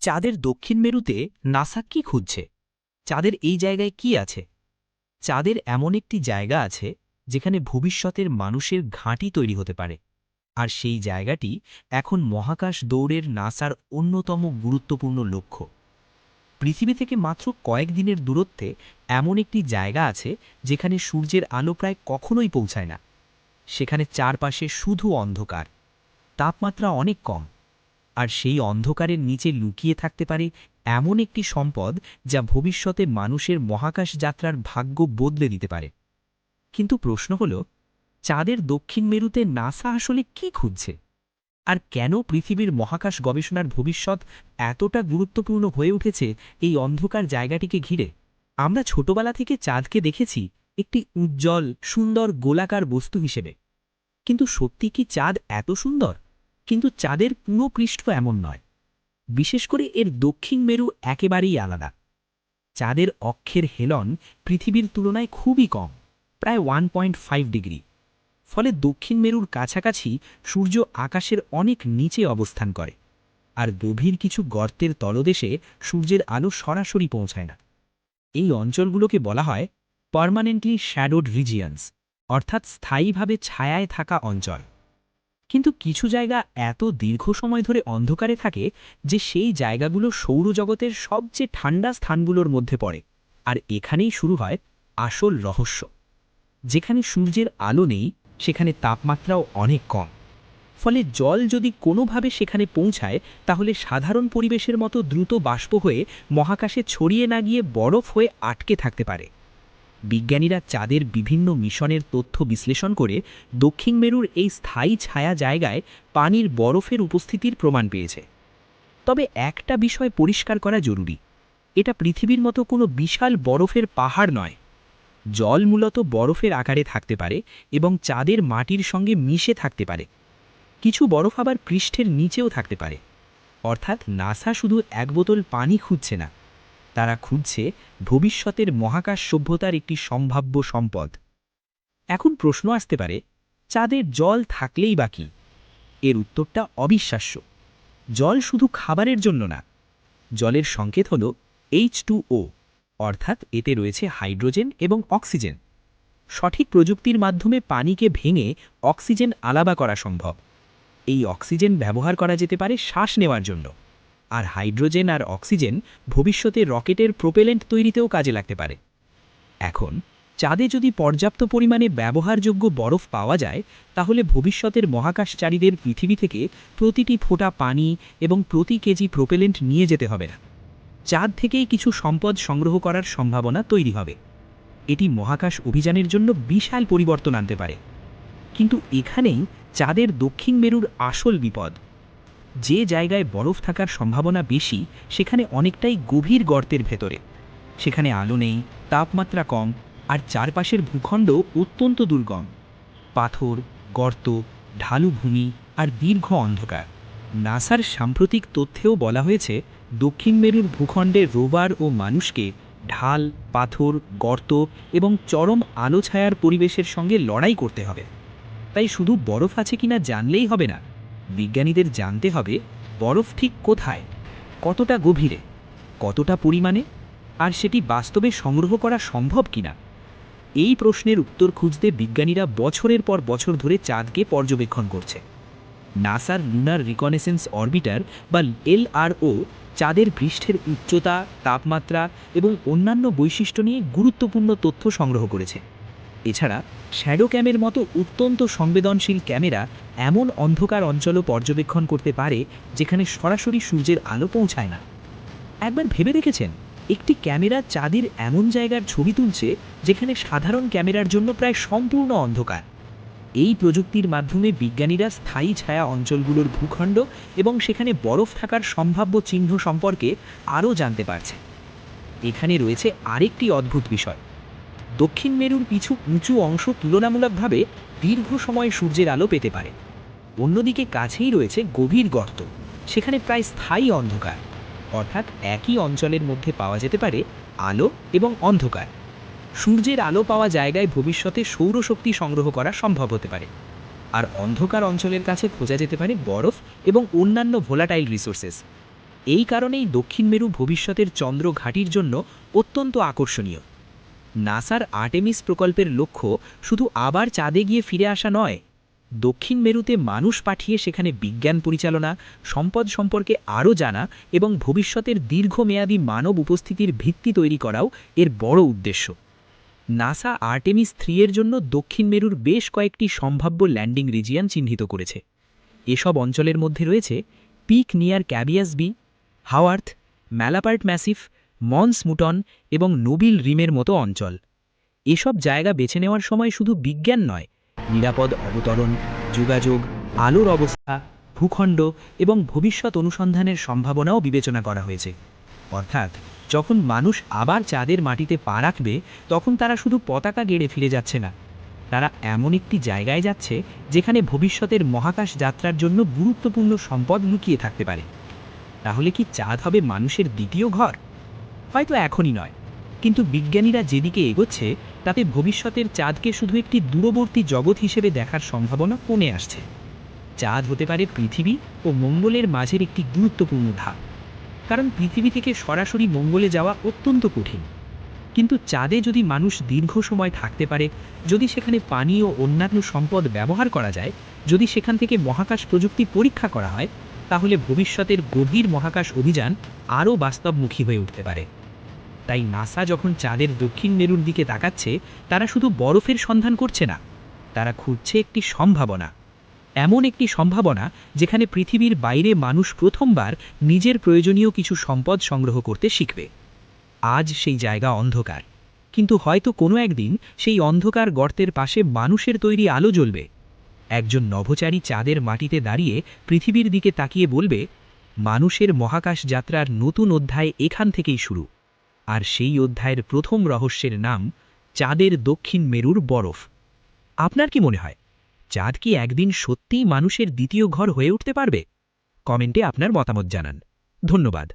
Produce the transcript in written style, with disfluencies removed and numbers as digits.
চাঁদের দক্ষিণ মেরুতে নাসা কি খুঁজছে? চাঁদের এই জায়গায় কি আছে? চাঁদের এমন একটি জায়গা আছে যেখানে ভবিষ্যতের মানুষের ঘাঁটি তৈরি হতে পারে, আর সেই জায়গাটি এখন মহাকাশ দৌড়ের নাসার অন্যতম গুরুত্বপূর্ণ লক্ষ্য। পৃথিবী থেকে মাত্র কয়েক দিনের দূরত্বে এমন একটি জায়গা আছে যেখানে সূর্যের আলো প্রায় কখনোই পৌঁছায় না। সেখানে চারপাশে শুধু অন্ধকার, তাপমাত্রা অনেক কম, আর সেই অন্ধকারের নিচে লুকিয়ে থাকতে পারে এমন একটি সম্পদ যা ভবিষ্যতে মানুষের মহাকাশ যাত্রার ভাগ্য বদলে দিতে পারে। কিন্তু প্রশ্ন হল, চাঁদের দক্ষিণ মেরুতে নাসা আসলে কি খুঁজছে? আর কেন পৃথিবীর মহাকাশ গবেষণার ভবিষ্যৎ এতটা গুরুত্বপূর্ণ হয়ে উঠেছে এই অন্ধকার জায়গাটিকে ঘিরে? আমরা ছোটবেলা থেকে চাঁদকে দেখেছি একটি উজ্জ্বল, সুন্দর গোলাকার বস্তু হিসেবে। কিন্তু সত্যি কি চাঁদ এত সুন্দর? কিন্তু চাঁদের পুরো পৃষ্ঠ এমন নয়। বিশেষ করে এর দক্ষিণ মেরু একেবারেই আলাদা। চাঁদের অক্ষের হেলন পৃথিবীর তুলনায় খুবই কম, প্রায় 1.5 ডিগ্রি। ফলে দক্ষিণ মেরুর কাছাকাছি সূর্য আকাশের অনেক নিচে অবস্থান করে, আর গভীর কিছু গর্তের তলদেশে সূর্যের আলো সরাসরি পৌঁছায় না। এই অঞ্চলগুলোকে বলা হয় পার্মানেন্টলি শ্যাডোড রিজিয়ন্স, অর্থাৎ স্থায়ীভাবে ছায়ায় থাকা অঞ্চল। কিন্তু কিছু জায়গা এত দীর্ঘ সময় ধরে অন্ধকারে থাকে যে সেই জায়গাগুলো সৌরজগতের সবচেয়ে ঠান্ডা স্থানগুলোর মধ্যে পড়ে। আর এখানেই শুরু হয় আসল রহস্য। যেখানে সূর্যের আলো নেই, সেখানে তাপমাত্রাও অনেক কম। ফলে জল যদি কোনোভাবে সেখানে পৌঁছায়, তাহলে সাধারণ পরিবেশের মতো দ্রুত বাষ্প হয়ে মহাকাশে ছড়িয়ে না গিয়ে বরফ হয়ে আটকে থাকতে পারে। বিজ্ঞানীরা চাঁদের বিভিন্ন মিশনের তথ্য বিশ্লেষণ করে দক্ষিণ মেরুর এই স্থায়ী ছায়া জায়গায় পানির বরফের উপস্থিতির প্রমাণ পেয়েছে। তবে একটা বিষয় পরিষ্কার করা জরুরি, এটা পৃথিবীর মতো কোনো বিশাল বরফের পাহাড় নয়। জল মূলত বরফের আকারে থাকতে পারে এবং চাঁদের মাটির সঙ্গে মিশে থাকতে পারে। কিছু বরফ আবার পৃষ্ঠের নিচেও থাকতে পারে। অর্থাৎ নাসা শুধু এক বোতল পানি খুঁজছে না, তারা খুঁজছে ভবিষ্যতের মহাকাশ সভ্যতার একটি সম্ভাব্য সম্পদ। এখন প্রশ্ন আসতে পারে, চাঁদের জল থাকলেই বা কি? এর উত্তরটা অবিশ্বাস্য। জল শুধু খাবারের জন্য না। জলের সংকেত হল H2O, অর্থাৎ এতে রয়েছে হাইড্রোজেন এবং অক্সিজেন। সঠিক প্রযুক্তির মাধ্যমে পানিকে ভেঙে অক্সিজেন আলাদা করা সম্ভব। এই অক্সিজেন ব্যবহার করা যেতে পারে শ্বাস নেওয়ার জন্য, আর হাইড্রোজেন আর অক্সিজেন ভবিষ্যতে রকেটের প্রোপেলেন্ট তৈরিতেও কাজে লাগতে পারে। এখন চাঁদে যদি পর্যাপ্ত পরিমাণে ব্যবহারযোগ্য বরফ পাওয়া যায়, তাহলে ভবিষ্যতের মহাকাশচারীদের পৃথিবী থেকে প্রতিটি ফোঁটা পানি এবং প্রতি কেজি প্রোপেলেন্ট নিয়ে যেতে হবে না। চাঁদ থেকেই কিছু সম্পদ সংগ্রহ করার সম্ভাবনা তৈরি হবে। এটি মহাকাশ অভিযানের জন্য বিশাল পরিবর্তন আনতে পারে। কিন্তু এখানেই চাঁদের দক্ষিণ মেরুর আসল বিপদ। যে জায়গায় বরফ থাকার সম্ভাবনা বেশি, সেখানে অনেকটাই গভীর গর্তের ভেতরে। সেখানে আলো নেই, তাপমাত্রা কম, আর চারপাশের ভূখণ্ড অত্যন্ত দুর্গম। পাথর, গর্ত, ঢালু ভূমি আর দীর্ঘ অন্ধকার। নাসার সাম্প্রতিক তথ্যেও বলা হয়েছে, দক্ষিণ মেরুর ভূখণ্ডে রোভার ও মানুষকে ঢাল, পাথর, গর্ত এবং চরম আলো ছায়ার পরিবেশের সঙ্গে লড়াই করতে হবে। তাই শুধু বরফ আছে কিনা জানলেই হবে না, বিজ্ঞানীদের জানতে হবে বরফ ঠিক কোথায়, কতটা গভীরে, কতটা পরিমাণে, আর সেটি বাস্তবে সংগ্রহ করা সম্ভব কিনা। এই প্রশ্নের উত্তর খুঁজতে বিজ্ঞানীরা বছরের পর বছর ধরে চাঁদকে পর্যবেক্ষণ করছে। নাসার লুনার রিকনেসেন্স অরবিটার বা LRO চাঁদের পৃষ্ঠের উচ্চতা, তাপমাত্রা এবং অন্যান্য বৈশিষ্ট্য নিয়ে গুরুত্বপূর্ণ তথ্য সংগ্রহ করেছে। এছাড়া শ্যাডো ক্যামের মতো অত্যন্ত সংবেদনশীল ক্যামেরা এমন অন্ধকার অঞ্চলও পর্যবেক্ষণ করতে পারে যেখানে সরাসরি সূর্যের আলো পৌঁছায় না। একবার ভেবে দেখেছেন, একটি ক্যামেরা চাঁদের এমন জায়গার ছবি তুলছে যেখানে সাধারণ ক্যামেরার জন্য প্রায় সম্পূর্ণ অন্ধকার। এই প্রযুক্তির মাধ্যমে বিজ্ঞানীরা স্থায়ী ছায়া অঞ্চলগুলোর ভূখণ্ড এবং সেখানে বরফ থাকার সম্ভাব্য চিহ্ন সম্পর্কে আরও জানতে পারছে। এখানে রয়েছে আরেকটি অদ্ভুত বিষয়। দক্ষিণ মেরুর কিছু উঁচু অংশ তুলনামূলকভাবে দীর্ঘ সময় সূর্যের আলো পেতে পারে। অন্যদিকে কাছেই রয়েছে গভীর গর্ত, সেখানে প্রায় স্থায়ী অন্ধকার। অর্থাৎ একই অঞ্চলের মধ্যে পাওয়া যেতে পারে আলো এবং অন্ধকার। সূর্যের আলো পাওয়া জায়গায় ভবিষ্যতে সৌরশক্তি সংগ্রহ করা সম্ভব হতে পারে, আর অন্ধকার অঞ্চলের কাছে খোঁজা যেতে পারে বরফ এবং অন্যান্য ভোলাটাইল রিসোর্সেস। এই কারণেই দক্ষিণ মেরু ভবিষ্যতের চন্দ্র ঘাঁটির জন্য অত্যন্ত আকর্ষণীয়। নাসার আর্টেমিস প্রকল্পের লক্ষ্য শুধু আবার চাঁদে গিয়ে ফিরে আসা নয়, দক্ষিণ মেরুতে মানুষ পাঠিয়ে সেখানে বিজ্ঞান পরিচালনা, সম্পদ সম্পর্কে আরও জানা এবং ভবিষ্যতের দীর্ঘমেয়াদী মানব উপস্থিতির ভিত্তি তৈরি করাও এর বড় উদ্দেশ্য। নাসা আর্টেমিস 3 এর জন্য দক্ষিণ মেরুর বেশ কয়েকটি সম্ভাব্য ল্যান্ডিং রিজিয়ন চিহ্নিত করেছে। এসব অঞ্চলের মধ্যে রয়েছে পিক নিয়ার ক্যাবিয়াস বি, হাওয়ার্থ, ম্যালাপার্ট ম্যাসিফ, মন্স মুটন এবং নোবিল রিমের মতো অঞ্চল। এসব জায়গা বেছে নেওয়ার সময় শুধু বিজ্ঞান নয়, নিরাপদ অবতরণ, যোগাযোগ, আলোর অবস্থা, ভূখণ্ড এবং ভবিষ্যৎ অনুসন্ধানের সম্ভাবনাও বিবেচনা করা হয়েছে। অর্থাৎ যখন মানুষ আবার চাঁদের মাটিতে পা রাখবে, তখন তারা শুধু পতাকা গেড়ে ফিরে যাচ্ছে না, তারা এমন একটি জায়গায় যাচ্ছে যেখানে ভবিষ্যতের মহাকাশ যাত্রার জন্য গুরুত্বপূর্ণ সম্পদ লুকিয়ে থাকতে পারে। তাহলে কি চাঁদ হবে মানুষের দ্বিতীয় ঘর? হয়তো এখনই নয়, কিন্তু বিজ্ঞানীরা যেদিকে এগোচ্ছে তাতে ভবিষ্যতের চাঁদকে শুধু একটি দূরবর্তী জগৎ হিসেবে দেখার সম্ভাবনা কমে আসছে। চাঁদ হতে পারে পৃথিবী ও মঙ্গলের মাঝের একটি গুরুত্বপূর্ণ ধাপ, কারণ পৃথিবী থেকে সরাসরি মঙ্গলে যাওয়া অত্যন্ত কঠিন। কিন্তু চাঁদে যদি মানুষ দীর্ঘ সময় থাকতে পারে, যদি সেখানে পানি ও অন্যান্য সম্পদ ব্যবহার করা যায়, যদি সেখান থেকে মহাকাশ প্রযুক্তি পরীক্ষা করা হয়, তাহলে ভবিষ্যতের গভীর মহাকাশ অভিযান আরও বাস্তবমুখী হয়ে উঠতে পারে। তাই নাসা যখন চাঁদের দক্ষিণ মেরুর দিকে তাকাচ্ছে, তারা শুধু বরফের সন্ধান করছে না, তারা খুঁজছে একটি সম্ভাবনা, এমন একটি সম্ভাবনা যেখানে পৃথিবীর বাইরে মানুষ প্রথমবার নিজের প্রয়োজনীয় কিছু সম্পদ সংগ্রহ করতে শিখবে। আজ সেই জায়গা অন্ধকার, কিন্তু হয়তো কোনো একদিন সেই অন্ধকার গর্তের পাশে মানুষের তৈরি আলো জ্বলবে। একজন নভোচারী চাঁদের মাটিতে দাঁড়িয়ে পৃথিবীর দিকে তাকিয়ে বলবে, মানুষের মহাকাশ যাত্রার নতুন অধ্যায় এখান থেকেই শুরু। আর সেই অধ্যায়ের প্রথম রহস্যের নাম চাঁদের দক্ষিণ মেরুর বরফ। আপনার কি মনে হয়, চাঁদ কি একদিন সত্যিই মানুষের দ্বিতীয় ঘর হয়ে উঠতে পারবে? কমেন্টে আপনার মতামত জানান। ধন্যবাদ।